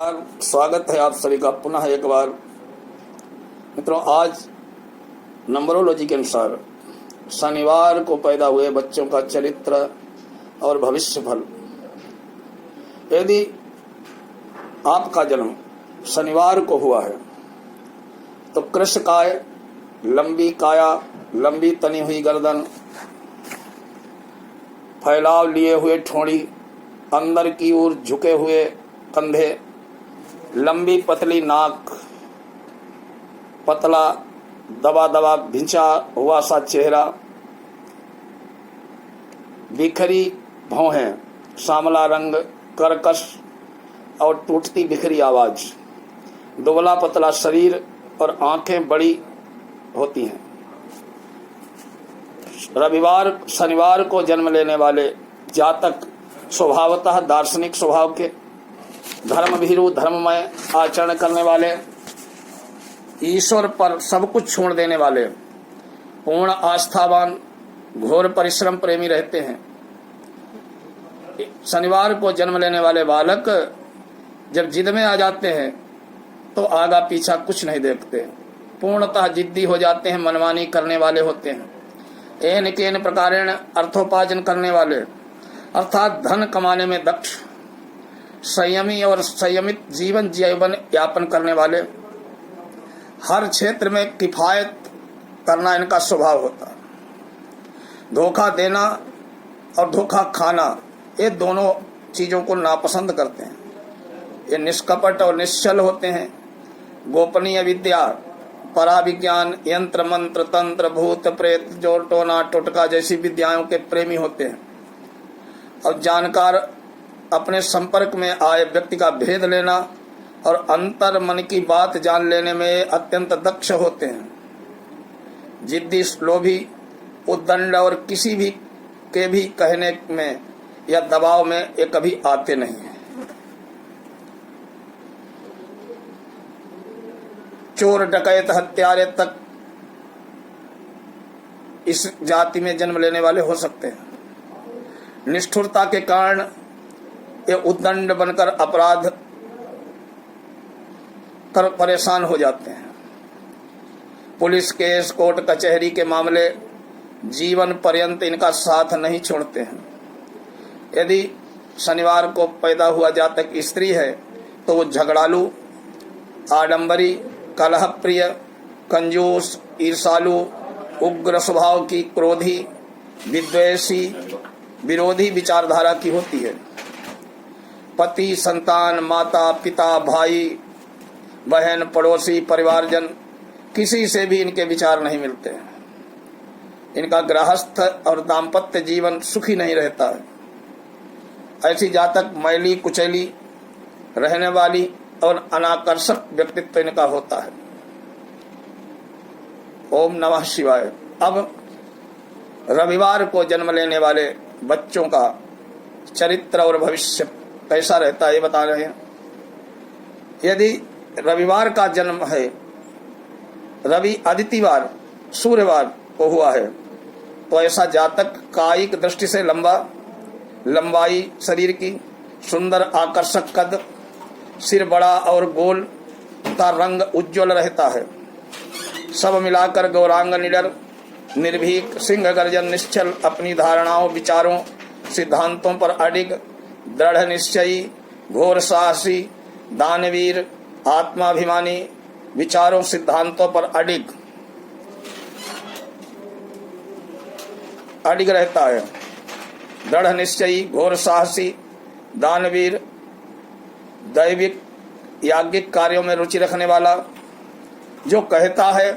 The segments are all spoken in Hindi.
स्वागत है आप सभी का पुनः एक बार। मित्रों, आज नंबरोलॉजी के अनुसार शनिवार को पैदा हुए बच्चों का चरित्र और भविष्य फल। यदि आपका जन्म शनिवार को हुआ है तो कृशकाय, लंबी काया, लंबी तनी हुई गर्दन, फैलाव लिए हुए ठोड़ी, अंदर की ओर झुके हुए कंधे, लंबी पतली नाक, पतला दबा दबा भिंचा हुआ सा चेहरा, बिखरी भौहें, सांवला रंग, कर्कश और टूटती बिखरी आवाज, दुबला पतला शरीर और आंखें बड़ी होती हैं। रविवार शनिवार को जन्म लेने वाले जातक स्वभावतः दार्शनिक स्वभाव के, धर्मभीरु, धर्ममय आचरण करने वाले, ईश्वर पर सब कुछ छोड़ देने वाले, पूर्ण आस्थावान, घोर परिश्रम प्रेमी रहते हैं। शनिवार को जन्म लेने वाले बालक जब जिद में आ जाते हैं तो आगा पीछा कुछ नहीं देखते, पूर्णतः जिद्दी हो जाते हैं, मनमानी करने वाले होते हैं। एन केन प्रकारेण अर्थोपार्जन करने वाले अर्थात धन कमाने में दक्ष, संयमी और संयमित जीवन यापन करने वाले, हर क्षेत्र में किफायत करना इनका स्वभाव होता है। धोखा देना और धोखा खाना ये दोनों चीजों को नापसंद करते हैं। ये निष्कपट और निश्चल होते हैं। गोपनीय विद्या, पराविज्ञान, यंत्र मंत्र, तंत्र, भूत प्रेत, जोर टोना टोटका जैसी विद्याओं के प्रेमी होते हैं और जानकार अपने संपर्क में आए व्यक्ति का भेद लेना और अंतर मन की बात जान लेने में अत्यंत दक्ष होते हैं। जिद्दी, लोभी, उद्दंड और किसी भी के भी कहने में या दबाव में ये कभी आते नहीं हैं। चोर, डकैत, हत्यारे तक इस जाति में जन्म लेने वाले हो सकते हैं। निष्ठुरता के कारण ये उद्दंड बनकर अपराध कर परेशान हो जाते हैं। पुलिस केस, कोर्ट कचहरी के मामले जीवन पर्यंत इनका साथ नहीं छोड़ते हैं। यदि शनिवार को पैदा हुआ जातक स्त्री है तो वो झगड़ालू, आडंबरी, कलह प्रिय, कंजूस, ईर्षालु, उग्र स्वभाव की, क्रोधी, विद्वेषी, विरोधी विचारधारा की होती है। पति, संतान, माता पिता, भाई बहन, पड़ोसी, परिवारजन किसी से भी इनके विचार नहीं मिलते। इनका गृहस्थ और दाम्पत्य जीवन सुखी नहीं रहता है। ऐसी जातक मैली कुचैली रहने वाली और अनाकर्षक व्यक्तित्व इनका होता है। ओम नमः शिवाय। अब रविवार को जन्म लेने वाले बच्चों का चरित्र और भविष्य कैसा रहता है ये बता रहे हैं। यदि रविवार का जन्म है, रवि आदित्यवार, सूर्यवार को हुआ है, तो ऐसा जातक कायिक दृष्टि से लंबाई शरीर की, सुंदर आकर्षक कद, सिर बड़ा और गोल का रंग उज्ज्वल रहता है। सब मिलाकर गौरांग, निडर, निर्भीक, सिंह गर्जन, निश्चल, अपनी धारणाओं, विचारों, सिद्धांतों पर अडिग, दृढ़ निश्चयी, घोर साहसी, दानवीर, आत्माभिमानी, विचारों सिद्धांतों पर अडिग रहता है। दृढ़ निश्चयी, घोर साहसी, दानवीर, दैविक याज्ञिक कार्यों में रुचि रखने वाला, जो कहता है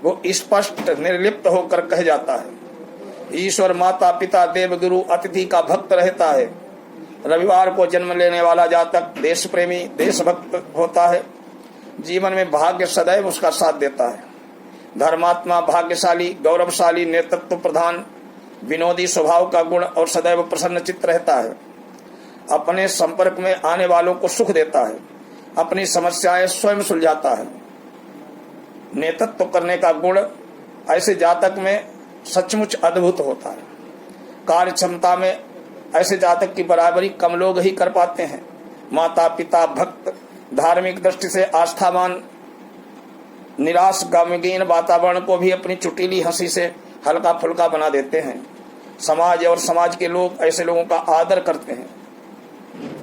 वो स्पष्ट निर्लिप्त होकर कह जाता है। ईश्वर, माता पिता, देव गुरु, अतिथि का भक्त रहता है। रविवार को जन्म लेने वाला जातक देश प्रेमी, देशभक्त होता है। जीवन में भाग्य सदैव उसका साथ देता है। धर्मात्मा, भाग्यशाली, गौरवशाली, नेतृत्व प्रधान, विनोदी स्वभाव का गुण और सदैव प्रसन्न चित्त रहता है। अपने संपर्क में आने वालों को सुख देता है। अपनी समस्याएं स्वयं सुलझाता है। नेतृत्व करने का गुण ऐसे जातक में सचमुच अद्भुत होता है। कार्य क्षमता में ऐसे जातक की बराबरी कम लोग ही कर पाते हैं। माता पिता, भक्त, धार्मिक दृष्टि से आस्थावान निराश गमगीन वातावरण को भी अपनी चुटीली हंसी से हल्का फुल्का बना देते हैं। समाज और समाज के लोग ऐसे लोगों का आदर करते हैं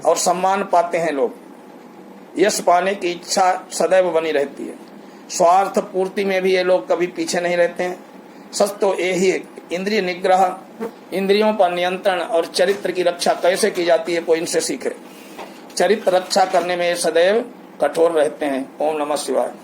और सम्मान पाते हैं। लोग यश पाने की इच्छा सदैव बनी रहती है। स्वार्थ पूर्ति में भी ये लोग कभी पीछे नहीं रहते हैं। सच तो यही है, इंद्रिय निग्रह, इंद्रियों पर नियंत्रण और चरित्र की रक्षा कैसे की जाती है, कोई इनसे सीखे। चरित्र रक्षा करने में ये सदैव कठोर रहते हैं। ओम नमः शिवाय।